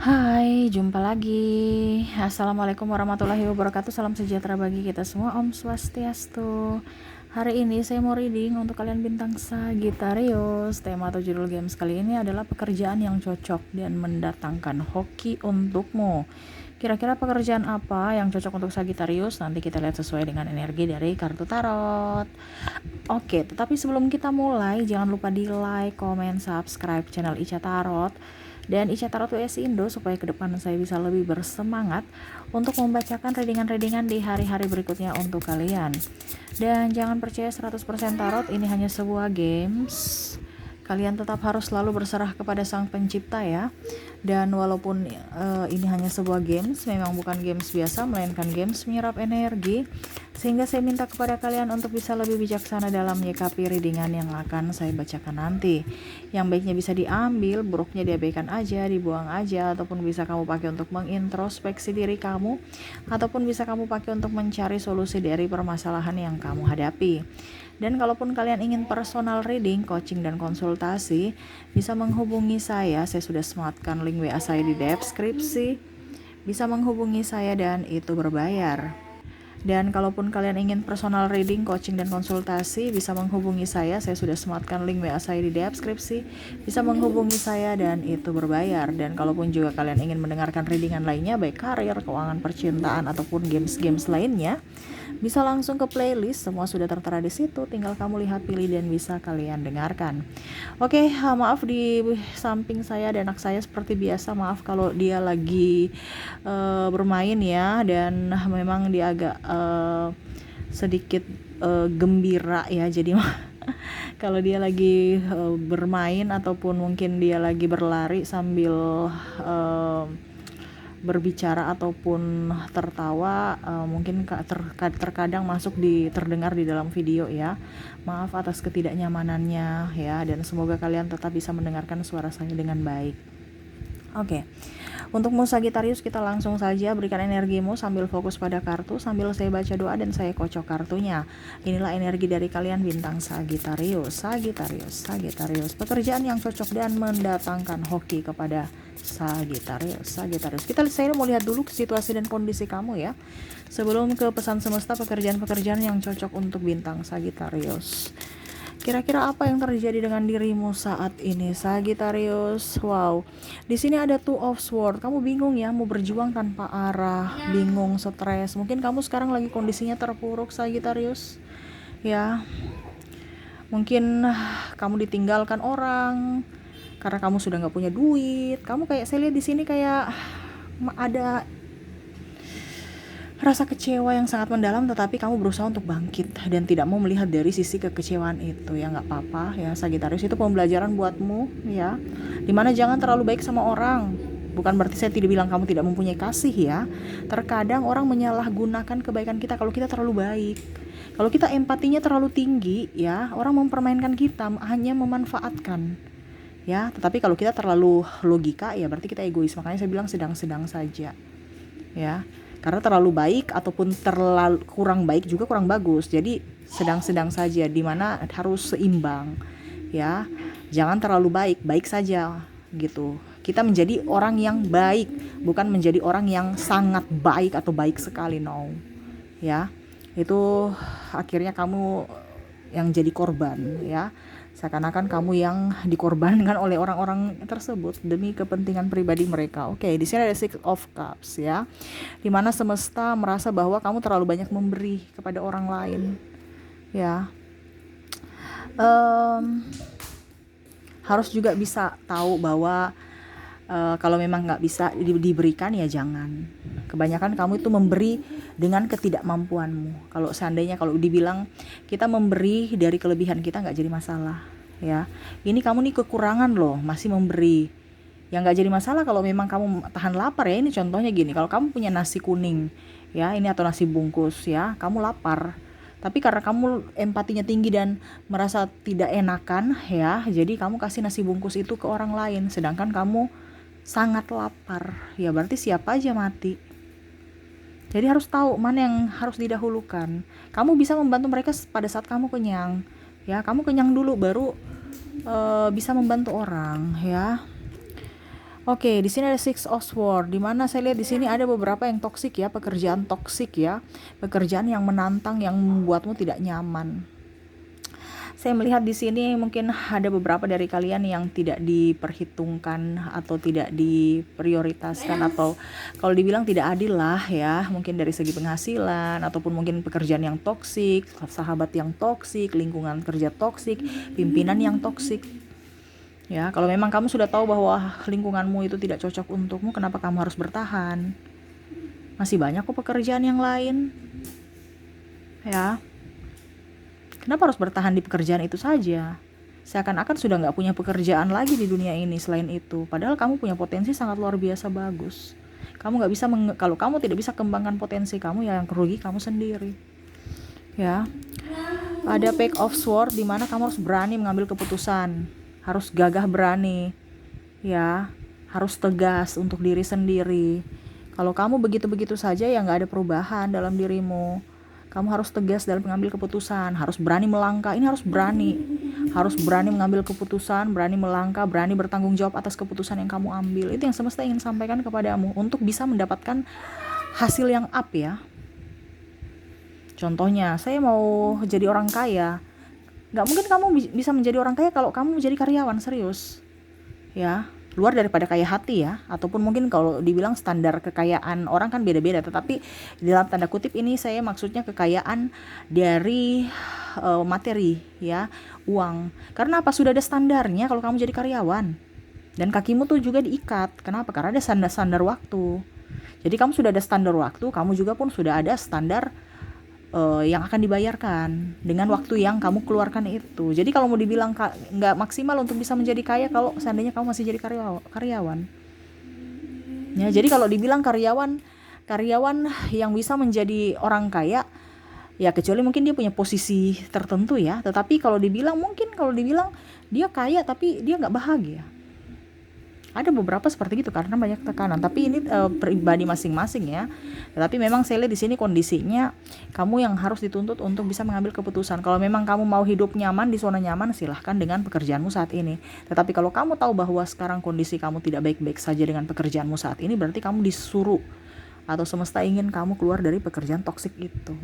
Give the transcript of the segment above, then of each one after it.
Hai, jumpa lagi. Assalamualaikum warahmatullahi wabarakatuh. Salam sejahtera bagi kita semua. Om Swastiastu. Hari ini saya mau reading untuk kalian bintang Sagittarius. Tema atau judul games kali ini adalah pekerjaan yang cocok dan mendatangkan hoki untukmu. Kira-kira pekerjaan apa yang cocok untuk Sagittarius? Nanti kita lihat sesuai dengan energi dari kartu tarot. Oke, tetapi sebelum kita mulai, jangan lupa di like, comment, subscribe channel Ica Tarot dan Ica Tarot WS Indo supaya ke depan saya bisa lebih bersemangat untuk membacakan readingan-readingan di hari-hari berikutnya untuk kalian. Dan jangan percaya 100% tarot, ini hanya sebuah games. Kalian tetap harus selalu berserah kepada Sang Pencipta ya. Dan walaupun ini hanya sebuah games, memang bukan games biasa, melainkan games menyerap energi, sehingga saya minta kepada kalian untuk bisa lebih bijaksana dalam menyikapi readingan yang akan saya bacakan nanti. Yang baiknya bisa diambil, buruknya diabaikan aja, dibuang aja, ataupun bisa kamu pakai untuk mengintrospeksi diri kamu, ataupun bisa kamu pakai untuk mencari solusi dari permasalahan yang kamu hadapi. Dan kalaupun kalian ingin personal reading, coaching, dan konsultasi, bisa menghubungi saya sudah sematkan link WA saya di deskripsi. Bisa menghubungi saya dan itu berbayar. Dan kalaupun kalian ingin personal reading, coaching, dan konsultasi, bisa menghubungi saya sudah sematkan link WA saya di deskripsi. Bisa menghubungi saya dan itu berbayar. Dan kalaupun juga kalian ingin mendengarkan readingan lainnya, baik karir, keuangan, percintaan, ataupun games-games lainnya, bisa langsung ke playlist, semua sudah tertera di situ, tinggal kamu lihat, pilih, dan bisa kalian dengarkan. Oke, maaf di samping saya ada anak saya seperti biasa, maaf kalau dia lagi bermain ya, dan memang dia agak sedikit gembira ya, jadi kalau dia lagi bermain ataupun mungkin dia lagi berlari sambil berbicara ataupun tertawa, mungkin terkadang terdengar di dalam video ya. Maaf atas ketidaknyamanannya ya, dan semoga kalian tetap bisa mendengarkan suara saya dengan baik. Oke. Untukmu Sagittarius, kita langsung saja berikan energimu sambil fokus pada kartu, sambil saya baca doa dan saya kocok kartunya. Inilah energi dari kalian bintang Sagittarius. Pekerjaan yang cocok dan mendatangkan hoki kepada Sagittarius. Saya mau lihat dulu situasi dan kondisi kamu ya, sebelum ke pesan semesta pekerjaan-pekerjaan yang cocok untuk bintang Sagittarius. Kira-kira apa yang terjadi dengan dirimu saat ini, Sagittarius? Wow, di sini ada Two of Swords. Kamu bingung ya, mau berjuang tanpa arah, bingung, stres. Mungkin kamu sekarang lagi kondisinya terpuruk, Sagittarius. Ya, mungkin kamu ditinggalkan orang karena kamu sudah nggak punya duit. Kamu kayak, saya lihat di sini kayak ada rasa kecewa yang sangat mendalam, tetapi kamu berusaha untuk bangkit dan tidak mau melihat dari sisi kekecewaan itu. Ya nggak apa-apa ya Sagittarius, itu pembelajaran buatmu ya, dimana jangan terlalu baik sama orang. Bukan berarti saya tidak bilang kamu tidak mempunyai kasih ya. Terkadang orang menyalahgunakan kebaikan kita kalau kita terlalu baik. Kalau kita empatinya terlalu tinggi ya, orang mempermainkan kita, hanya memanfaatkan ya. Tetapi kalau kita terlalu logika ya berarti kita egois. Makanya saya bilang sedang-sedang saja ya, karena terlalu baik ataupun terlalu kurang baik juga kurang bagus. Jadi sedang-sedang saja, dimana harus seimbang ya. Jangan terlalu baik saja gitu. Kita menjadi orang yang baik, bukan menjadi orang yang sangat baik atau baik sekali, no ya. Itu akhirnya kamu yang jadi korban ya, seakan-akan kamu yang dikorbankan oleh orang-orang tersebut demi kepentingan pribadi mereka. Oke, di sini ada Six of Cups ya, dimana semesta merasa bahwa kamu terlalu banyak memberi kepada orang lain ya. Harus juga bisa tahu bahwa kalau memang nggak bisa diberikan ya jangan. Kebanyakan kamu itu memberi dengan ketidakmampuanmu. Kalau seandainya kalau dibilang kita memberi dari kelebihan kita nggak jadi masalah ya. Ini kamu nih kekurangan loh, masih memberi. Yang nggak jadi masalah kalau memang kamu tahan lapar ya. Ini contohnya gini, kalau kamu punya nasi kuning ya, ini atau nasi bungkus ya, kamu lapar. Tapi karena kamu empatinya tinggi dan merasa tidak enakan ya, jadi kamu kasih nasi bungkus itu ke orang lain, sedangkan kamu sangat lapar ya, berarti siap aja mati. Jadi harus tahu mana yang harus didahulukan. Kamu bisa membantu mereka pada saat kamu kenyang ya, kamu kenyang dulu baru bisa membantu orang ya. Oke, di sini ada Six of Swords, di mana saya lihat di sini ada beberapa yang toksik ya, pekerjaan toksik ya, pekerjaan yang menantang, yang membuatmu tidak nyaman. Saya melihat di sini mungkin ada beberapa dari kalian yang tidak diperhitungkan atau tidak diprioritaskan, atau kalau dibilang tidak adil lah ya, mungkin dari segi penghasilan, ataupun mungkin pekerjaan yang toksik, sahabat yang toksik, lingkungan kerja toksik, pimpinan yang toksik. Ya, kalau memang kamu sudah tahu bahwa lingkunganmu itu tidak cocok untukmu, kenapa kamu harus bertahan? Masih banyak kok pekerjaan yang lain. Ya. Kenapa harus bertahan di pekerjaan itu saja? Seakan-akan sudah nggak punya pekerjaan lagi di dunia ini selain itu. Padahal kamu punya potensi sangat luar biasa bagus. Kamu nggak bisa, kalau kamu tidak bisa kembangkan potensi kamu, ya yang rugi kamu sendiri. Ya, ada Page of Swords di mana kamu harus berani mengambil keputusan, harus gagah berani, ya, harus tegas untuk diri sendiri. Kalau kamu begitu-begitu saja, ya nggak ada perubahan dalam dirimu. Kamu harus tegas dalam mengambil keputusan, harus berani melangkah. Ini harus berani mengambil keputusan, berani melangkah, berani bertanggung jawab atas keputusan yang kamu ambil. Itu yang semesta ingin sampaikan kepadamu untuk bisa mendapatkan hasil yang up ya. Contohnya, saya mau jadi orang kaya. Gak mungkin kamu bisa menjadi orang kaya kalau kamu menjadi karyawan, serius. Ya, luar daripada kaya hati ya, ataupun mungkin kalau dibilang standar kekayaan orang kan beda-beda, tetapi dalam tanda kutip ini saya maksudnya kekayaan dari materi ya, uang. Karena apa? Sudah ada standarnya kalau kamu jadi karyawan, dan kakimu tuh juga diikat. Kenapa? Karena ada standar waktu. Jadi kamu sudah ada standar waktu, kamu juga pun sudah ada standar yang akan dibayarkan dengan waktu yang kamu keluarkan itu. Jadi kalau mau dibilang nggak maksimal untuk bisa menjadi kaya kalau seandainya kamu masih jadi karyawan. Ya, jadi kalau dibilang karyawan yang bisa menjadi orang kaya, ya kecuali mungkin dia punya posisi tertentu ya. Tetapi kalau dibilang dia kaya tapi dia nggak bahagia. Ada beberapa seperti itu karena banyak tekanan, tapi ini pribadi masing-masing ya. Tetapi memang saya lihat di sini kondisinya kamu yang harus dituntut untuk bisa mengambil keputusan. Kalau memang kamu mau hidup nyaman di zona nyaman, silahkan dengan pekerjaanmu saat ini. Tetapi kalau kamu tahu bahwa sekarang kondisi kamu tidak baik-baik saja dengan pekerjaanmu saat ini, berarti kamu disuruh atau semesta ingin kamu keluar dari pekerjaan toksik itu.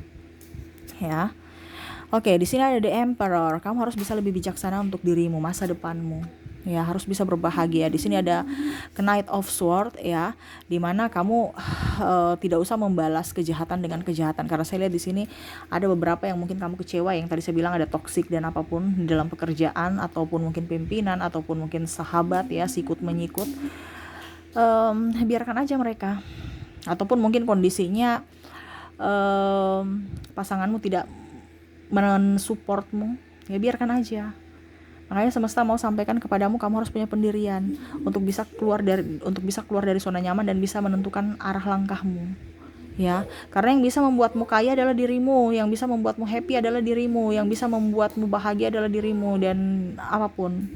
Ya. Oke, di sini ada The Emperor. Kamu harus bisa lebih bijaksana untuk dirimu, masa depanmu. Ya, harus bisa berbahagia. Di sini ada Knight of Swords ya, dimana kamu tidak usah membalas kejahatan dengan kejahatan, karena saya lihat di sini ada beberapa yang mungkin kamu kecewa, yang tadi saya bilang ada toksik dan apapun di dalam pekerjaan, ataupun mungkin pimpinan, ataupun mungkin sahabat ya, sikut menyikut. Biarkan aja mereka, ataupun mungkin kondisinya pasanganmu tidak mensupportmu, ya biarkan aja. Makanya semesta mau sampaikan kepadamu, kamu harus punya pendirian untuk bisa keluar dari zona nyaman dan bisa menentukan arah langkahmu. Ya, karena yang bisa membuatmu kaya adalah dirimu, yang bisa membuatmu happy adalah dirimu, yang bisa membuatmu bahagia adalah dirimu, dan apapun.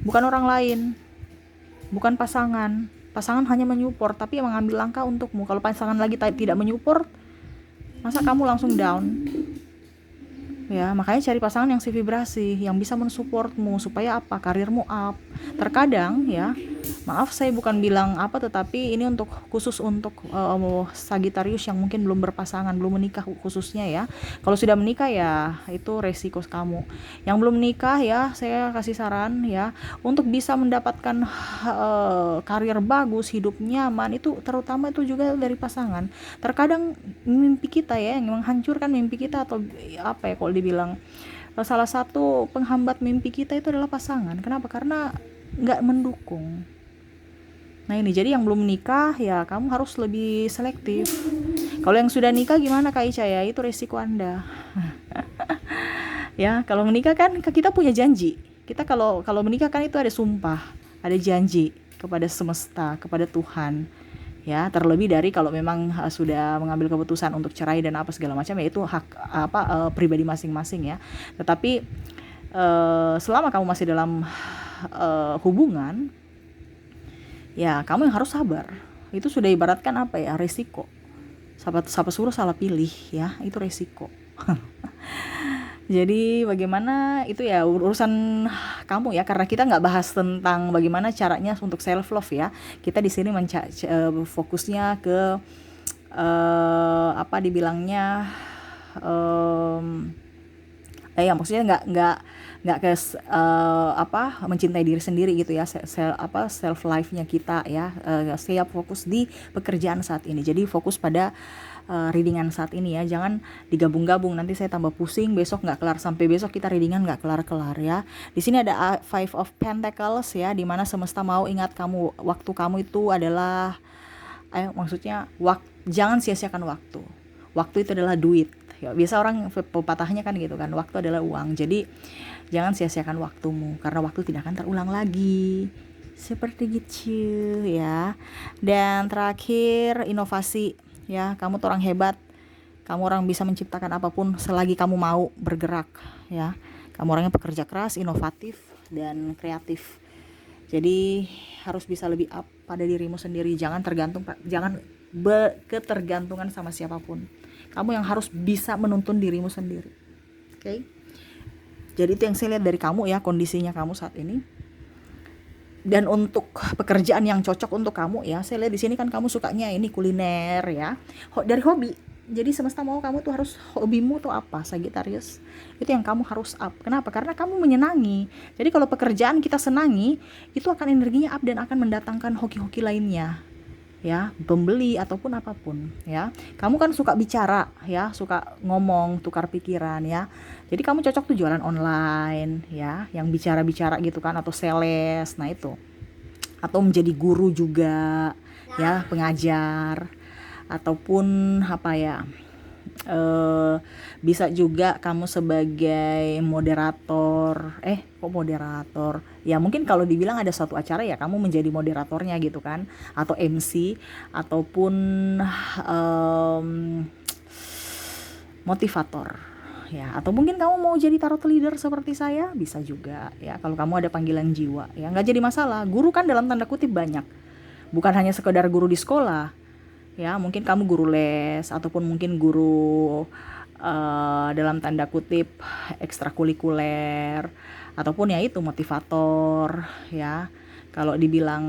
Bukan orang lain. Bukan pasangan. Pasangan hanya menyupport, tapi yang mengambil langkah untukmu. Kalau pasangan lagi tidak menyupport, masa kamu langsung down? Ya, makanya cari pasangan yang sevibrasi, yang bisa mensupportmu supaya apa? Karirmu up. Terkadang ya, maaf saya bukan bilang apa, tetapi ini khusus untuk Sagittarius yang mungkin belum berpasangan, belum menikah khususnya ya. Kalau sudah menikah ya itu resiko kamu. Yang belum menikah ya, saya kasih saran ya, untuk bisa mendapatkan karir bagus, hidup nyaman, itu terutama itu juga dari pasangan. Terkadang mimpi kita ya, yang menghancurkan mimpi kita, atau apa ya kalau dibilang salah satu penghambat mimpi kita itu adalah pasangan. Kenapa? Karena nggak mendukung. Nah ini, jadi yang belum nikah ya kamu harus lebih selektif. Kalau yang sudah nikah gimana Kak Ica ya, itu resiko Anda. Ya, kalau menikah kan kita punya janji. Kita kalau menikah kan itu ada sumpah, ada janji kepada semesta, kepada Tuhan. Ya, terlebih dari kalau memang sudah mengambil keputusan untuk cerai dan apa segala macam, ya itu hak pribadi masing-masing ya. Tetapi selama kamu masih dalam hubungan, ya kamu yang harus sabar. Itu sudah ibaratkan apa ya, resiko. Siapa suruh salah pilih ya, itu resiko. Jadi bagaimana itu ya urusan kamu ya, karena kita nggak bahas tentang bagaimana caranya untuk self love ya. Kita di sini fokusnya ke apa dibilangnya, em, ya maksudnya nggak ke apa mencintai diri sendiri gitu ya, self life nya kita ya, siap fokus di pekerjaan saat ini. Jadi fokus pada readingan saat ini ya, jangan digabung-gabung, nanti saya tambah pusing, besok nggak kelar, sampai besok kita readingan nggak kelar-kelar ya. Di sini ada Five of Pentacles ya, dimana semesta mau ingat kamu, waktu kamu itu adalah maksudnya jangan sia-siakan waktu. Waktu itu adalah duit ya, biasa orang pepatahnya kan gitu kan, waktu adalah uang. Jadi jangan sia-siakan waktumu, karena waktu tidak akan terulang lagi, seperti gitu ya. Dan terakhir, inovasi ya, kamu tuh orang hebat, kamu orang bisa menciptakan apapun selagi kamu mau bergerak ya. Kamu orangnya pekerja keras, inovatif, dan kreatif. Jadi harus bisa lebih up pada dirimu sendiri, jangan ketergantungan sama siapapun. Kamu yang harus bisa menuntun dirimu sendiri. Oke? Jadi itu yang saya lihat dari kamu ya, kondisinya kamu saat ini. Dan untuk pekerjaan yang cocok untuk kamu ya, saya lihat di sini kan kamu sukanya ini kuliner ya. Dari hobi. Jadi semesta mau kamu tuh harus, hobimu tuh apa, Sagittarius? Itu yang kamu harus up. Kenapa? Karena kamu menyenangi. Jadi kalau pekerjaan kita senangi, itu akan energinya up dan akan mendatangkan hoki-hoki lainnya. Ya, pembeli ataupun apapun ya. Kamu kan suka bicara ya, suka ngomong, tukar pikiran ya. Jadi kamu cocok tuh jualan online ya, yang bicara-bicara gitu kan, atau sales. Nah itu. Atau menjadi guru juga ya, pengajar, ataupun apa ya, bisa juga kamu sebagai moderator. Kok moderator ya, mungkin kalau dibilang ada suatu acara ya kamu menjadi moderatornya gitu kan, atau MC, ataupun motivator ya, atau mungkin kamu mau jadi tarot leader seperti saya, bisa juga ya, kalau kamu ada panggilan jiwa ya, nggak jadi masalah. Guru kan dalam tanda kutip banyak, bukan hanya sekedar guru di sekolah ya, mungkin kamu guru les, ataupun mungkin guru dalam tanda kutip ekstrakurikuler, ataupun ya itu motivator ya. Kalau dibilang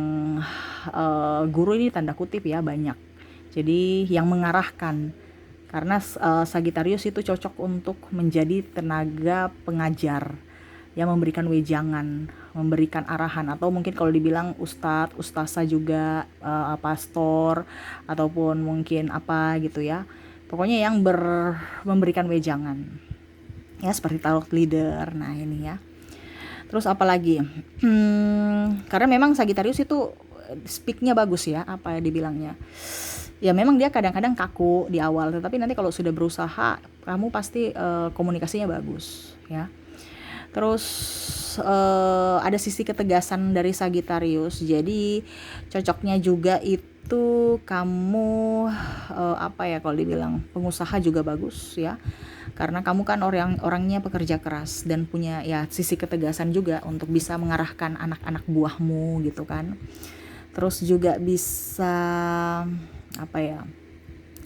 guru ini tanda kutip ya, banyak. Jadi yang mengarahkan, karena Sagittarius itu cocok untuk menjadi tenaga pengajar yang memberikan wejangan, memberikan arahan, atau mungkin kalau dibilang ustadz, ustazah juga, pastor, ataupun mungkin apa gitu ya. Pokoknya yang memberikan wejangan. Ya, seperti tarot leader. Nah, ini ya. Terus apa lagi? Karena memang Sagittarius itu speak-nya bagus ya, apa ya dibilangnya. Ya memang dia kadang-kadang kaku di awal, tetapi nanti kalau sudah berusaha, kamu pasti komunikasinya bagus ya. Terus ada sisi ketegasan dari Sagittarius. Jadi cocoknya juga itu kamu apa ya, kalau dibilang pengusaha juga bagus ya. Karena kamu kan orangnya pekerja keras dan punya ya sisi ketegasan juga untuk bisa mengarahkan anak-anak buahmu gitu kan. Terus juga bisa apa ya?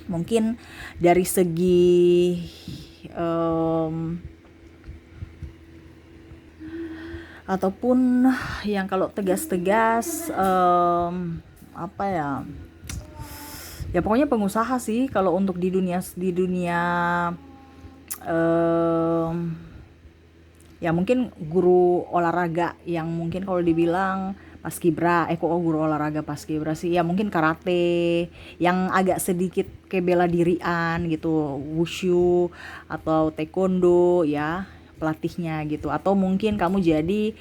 Mungkin dari segi ataupun yang kalau tegas-tegas apa ya, ya pokoknya pengusaha sih kalau untuk di dunia ya mungkin guru olahraga yang mungkin kalau dibilang paskibra, guru olahraga paskibra sih ya, mungkin karate yang agak sedikit kayak bela dirian gitu, wushu atau taekwondo ya pelatihnya gitu, atau mungkin kamu jadi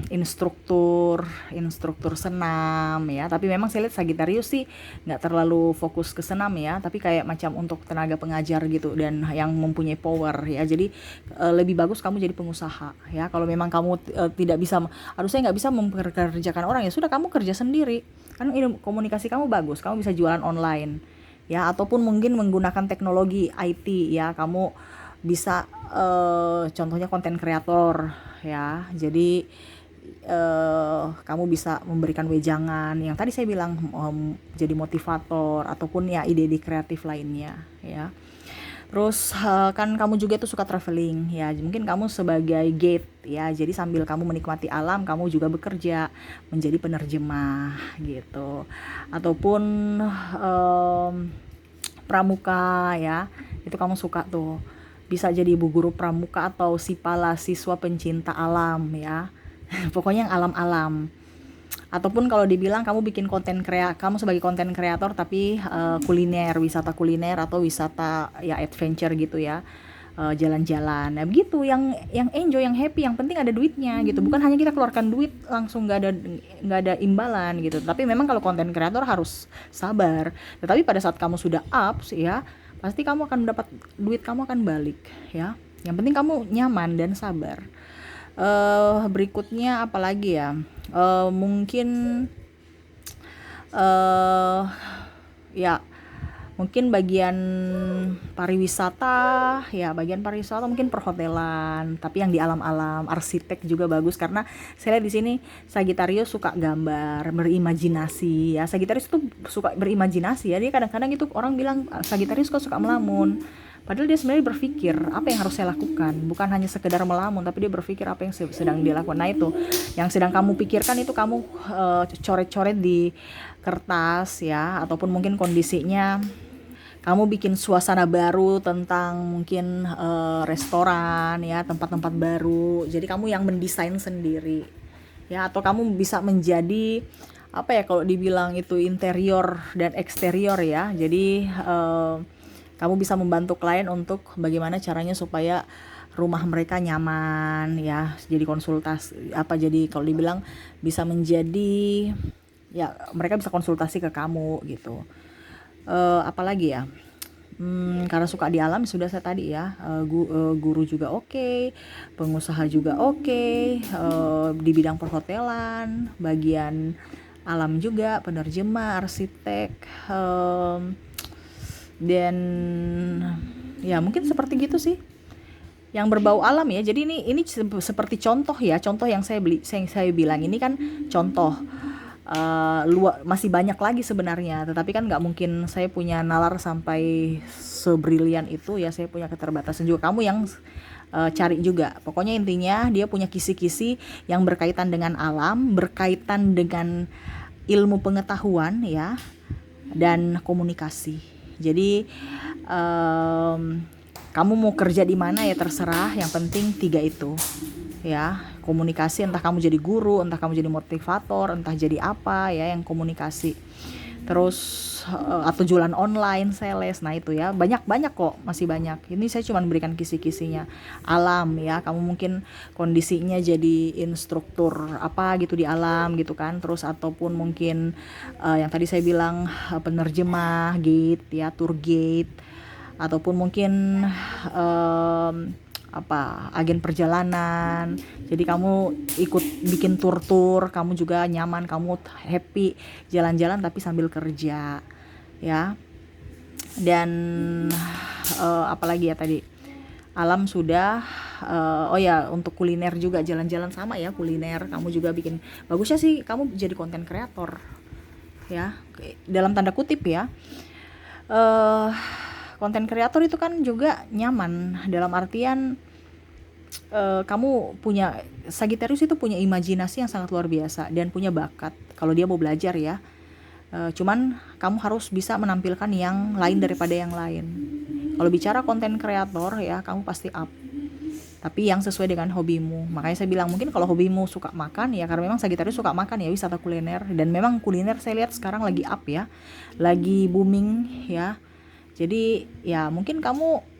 instruktur senam ya. Tapi memang saya lihat Sagittarius sih nggak terlalu fokus ke senam ya, tapi kayak macam untuk tenaga pengajar gitu dan yang mempunyai power ya. Jadi lebih bagus kamu jadi pengusaha ya. Kalau memang kamu tidak bisa, aduh saya nggak bisa mempekerjakan orang, ya sudah kamu kerja sendiri kan, komunikasi kamu bagus, kamu bisa jualan online ya, ataupun mungkin menggunakan teknologi IT ya, kamu bisa contohnya konten kreator ya. Jadi kamu bisa memberikan wejangan yang tadi saya bilang, jadi motivator ataupun ya ide-ide kreatif lainnya ya. Terus kan kamu juga tuh suka traveling ya, mungkin kamu sebagai guide ya, jadi sambil kamu menikmati alam kamu juga bekerja menjadi penerjemah gitu, ataupun em, pramuka ya, itu kamu suka tuh, bisa jadi ibu guru pramuka atau sipala siswa pencinta alam ya. Pokoknya yang alam-alam. Ataupun kalau dibilang kamu bikin kamu sebagai konten kreator tapi kuliner, wisata kuliner atau wisata ya adventure gitu ya. Jalan-jalan. Nah, begitu yang enjoy, yang happy, yang penting ada duitnya gitu. Bukan hanya kita keluarkan duit langsung nggak ada imbalan gitu. Tapi memang kalau konten kreator harus sabar. Tetapi pada saat kamu sudah up ya, pasti kamu akan mendapat duit, kamu akan balik ya. Yang penting kamu nyaman dan sabar. Berikutnya apalagi ya? Mungkin eh ya mungkin bagian pariwisata ya, bagian pariwisata mungkin perhotelan tapi yang di alam-alam, arsitek juga bagus karena saya lihat di sini Sagittarius suka gambar, berimajinasi ya. Sagittarius tuh suka berimajinasi ya, dia kadang-kadang itu orang bilang Sagittarius kok suka melamun, padahal dia sebenarnya berpikir apa yang harus saya lakukan, bukan hanya sekedar melamun tapi dia berpikir apa yang sedang dia lakukan. Nah itu yang sedang kamu pikirkan, itu kamu coret-coret di kertas ya, ataupun mungkin kondisinya kamu bikin suasana baru tentang mungkin restoran ya, tempat-tempat baru. Jadi kamu yang mendesain sendiri ya, atau kamu bisa menjadi apa ya, kalau dibilang itu interior dan eksterior ya. Jadi kamu bisa membantu klien untuk bagaimana caranya supaya rumah mereka nyaman ya. Jadi konsultasi apa, jadi kalau dibilang bisa menjadi ya, mereka bisa konsultasi ke kamu gitu. Apalagi ya, karena suka di alam sudah saya tadi ya, guru juga oke, pengusaha juga oke, di bidang perhotelan, bagian alam juga, penerjemah, arsitek, dan ya mungkin seperti gitu sih yang berbau alam ya. Jadi ini seperti contoh ya, contoh yang saya bilang ini kan contoh. Masih banyak lagi sebenarnya, tetapi kan nggak mungkin saya punya nalar sampai sebrilian itu ya, saya punya keterbatasan juga. Kamu yang cari juga, pokoknya intinya dia punya kisi-kisi yang berkaitan dengan alam, berkaitan dengan ilmu pengetahuan ya, dan komunikasi. Jadi kamu mau kerja di mana ya terserah, yang penting 3 itu ya. Komunikasi, entah kamu jadi guru, entah kamu jadi motivator, entah jadi apa ya yang komunikasi. Terus atau jualan online, sales. Nah itu ya, banyak kok, masih banyak. Ini saya cuma berikan kisi-kisinya. Alam ya, kamu mungkin kondisinya jadi instruktur apa gitu di alam gitu kan. Terus ataupun mungkin yang tadi saya bilang penerjemah, gate ya, tour gate, ataupun mungkin agen perjalanan. Jadi kamu ikut bikin tur, kamu juga nyaman, kamu happy jalan-jalan tapi sambil kerja ya. Dan apalagi ya tadi, alam sudah, oh ya untuk kuliner juga, jalan-jalan sama ya, kuliner kamu juga bikin. Bagusnya sih kamu jadi konten kreator ya, dalam tanda kutip ya. Konten kreator itu kan juga nyaman dalam artian kamu punya, Sagittarius itu punya imajinasi yang sangat luar biasa dan punya bakat kalau dia mau belajar ya. Cuman kamu harus bisa menampilkan yang lain daripada yang lain. Kalau bicara konten kreator ya, kamu pasti up, tapi yang sesuai dengan hobimu. Makanya saya bilang mungkin kalau hobimu suka makan ya, karena memang Sagittarius suka makan ya, wisata kuliner, dan memang kuliner saya lihat sekarang lagi up ya, lagi booming ya. Jadi ya mungkin kamu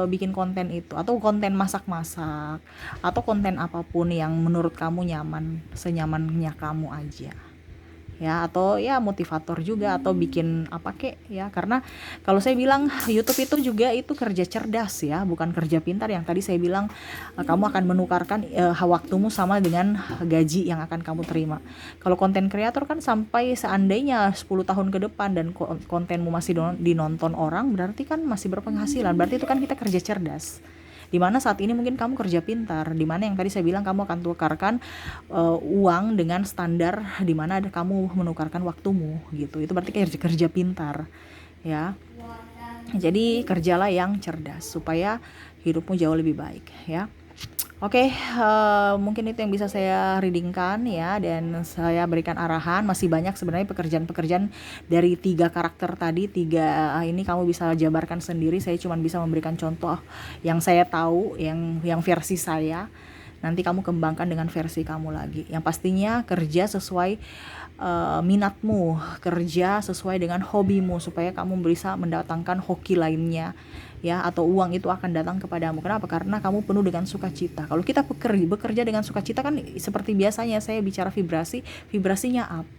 bikin konten itu, atau konten masak-masak, atau konten apapun yang menurut kamu nyaman, senyamannya kamu aja ya. Atau ya motivator juga, atau bikin apa kek ya. Karena kalau saya bilang YouTube itu juga itu kerja cerdas ya, bukan kerja pintar. Yang tadi saya bilang kamu akan menukarkan waktumu sama dengan gaji yang akan kamu terima. Kalau konten kreator kan sampai seandainya 10 tahun ke depan dan kontenmu masih dinonton orang, berarti kan masih berpenghasilan. Berarti itu kan kita kerja cerdas. Dimana saat ini mungkin kamu kerja pintar, dimana yang tadi saya bilang kamu akan tukarkan uang dengan standar, dimana ada kamu menukarkan waktumu gitu. Itu berarti kerja pintar ya. Jadi kerjalah yang cerdas supaya hidupmu jauh lebih baik ya. Oke, mungkin itu yang bisa saya readingkan ya, dan saya berikan arahan. Masih banyak sebenarnya pekerjaan-pekerjaan dari 3 karakter tadi, 3 ini kamu bisa jabarkan sendiri. Saya cuma bisa memberikan contoh yang saya tahu, yang versi saya. Nanti kamu kembangkan dengan versi kamu lagi. Yang pastinya kerja sesuai minatmu, kerja sesuai dengan hobimu supaya kamu bisa mendatangkan hoki lainnya ya, atau uang itu akan datang kepadamu. Kenapa? Karena kamu penuh dengan sukacita. Kalau kita bekerja dengan sukacita kan seperti biasanya saya bicara vibrasinya up.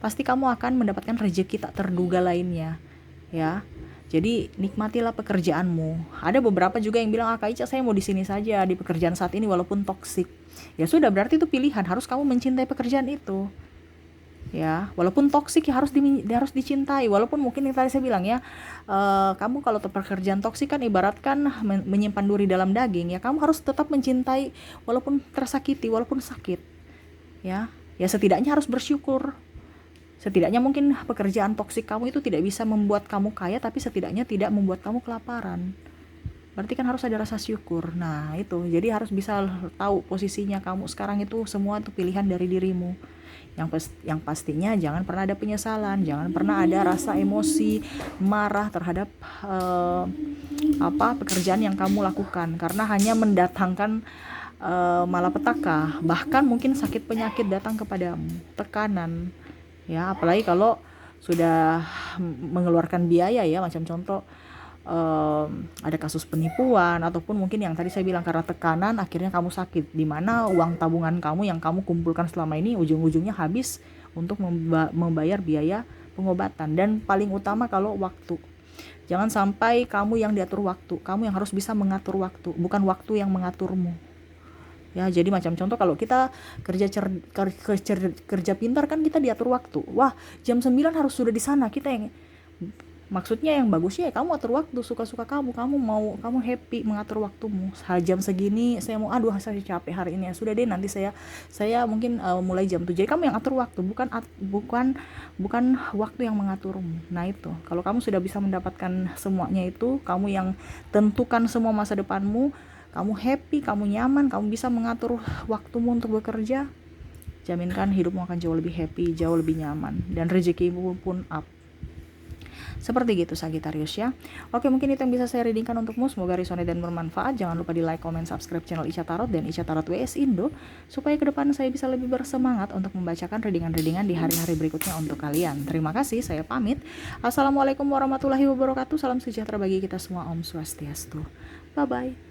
Pasti kamu akan mendapatkan rezeki tak terduga lainnya ya. Jadi nikmatilah pekerjaanmu. Ada beberapa juga yang bilang, Kak Ica, saya mau di sini saja di pekerjaan saat ini walaupun toksik. Ya sudah, berarti itu pilihan. Harus kamu mencintai pekerjaan itu. Ya, walaupun toksik ya harus dicintai. Walaupun mungkin yang tadi saya bilang ya, kamu kalau pekerjaan toksik kan ibaratkan menyimpan duri dalam daging ya, kamu harus tetap mencintai walaupun tersakiti, walaupun sakit. Ya, ya setidaknya harus bersyukur. Setidaknya mungkin pekerjaan toksik kamu itu tidak bisa membuat kamu kaya, tapi setidaknya tidak membuat kamu kelaparan. Berarti kan harus ada rasa syukur. Nah itu, jadi harus bisa tahu posisinya kamu sekarang itu, semua itu pilihan dari dirimu. Yang pastinya jangan pernah ada penyesalan, jangan pernah ada rasa emosi marah terhadap pekerjaan yang kamu lakukan, karena hanya mendatangkan malapetaka, bahkan mungkin sakit penyakit datang kepadamu, tekanan ya. Apalagi kalau sudah mengeluarkan biaya ya, macam contoh ada kasus penipuan, ataupun mungkin yang tadi saya bilang karena tekanan akhirnya kamu sakit, di mana uang tabungan kamu yang kamu kumpulkan selama ini ujung-ujungnya habis untuk membayar biaya pengobatan. Dan paling utama kalau waktu, jangan sampai kamu yang diatur waktu, kamu yang harus bisa mengatur waktu, bukan waktu yang mengaturmu ya. Jadi macam contoh, kalau kita kerja pintar kan kita diatur waktu. Wah, jam 9 harus sudah di sana, kita yang maksudnya yang bagusnya ya kamu atur waktu suka-suka kamu happy mengatur waktumu. Jam segini saya mau, aduh saya capek hari ini ya, sudah deh nanti saya mungkin mulai jam 7. Jadi kamu yang atur waktu, bukan waktu yang mengaturmu. Nah itu, kalau kamu sudah bisa mendapatkan semuanya itu, kamu yang tentukan semua masa depanmu, kamu happy, kamu nyaman, kamu bisa mengatur waktumu untuk bekerja, jaminkan hidupmu akan jauh lebih happy, jauh lebih nyaman, dan rezekimu pun up. Seperti gitu Sagittarius ya. Oke, mungkin itu yang bisa saya readingkan untukmu. Semoga resonate dan bermanfaat. Jangan lupa di like, comment, subscribe channel Ica Tarot dan Ica Tarot WS Indo, supaya ke depan saya bisa lebih bersemangat untuk membacakan readingan-readingan di hari-hari berikutnya untuk kalian. Terima kasih, saya pamit. Assalamualaikum warahmatullahi wabarakatuh. Salam sejahtera bagi kita semua. Om Swastiastu. Bye-bye.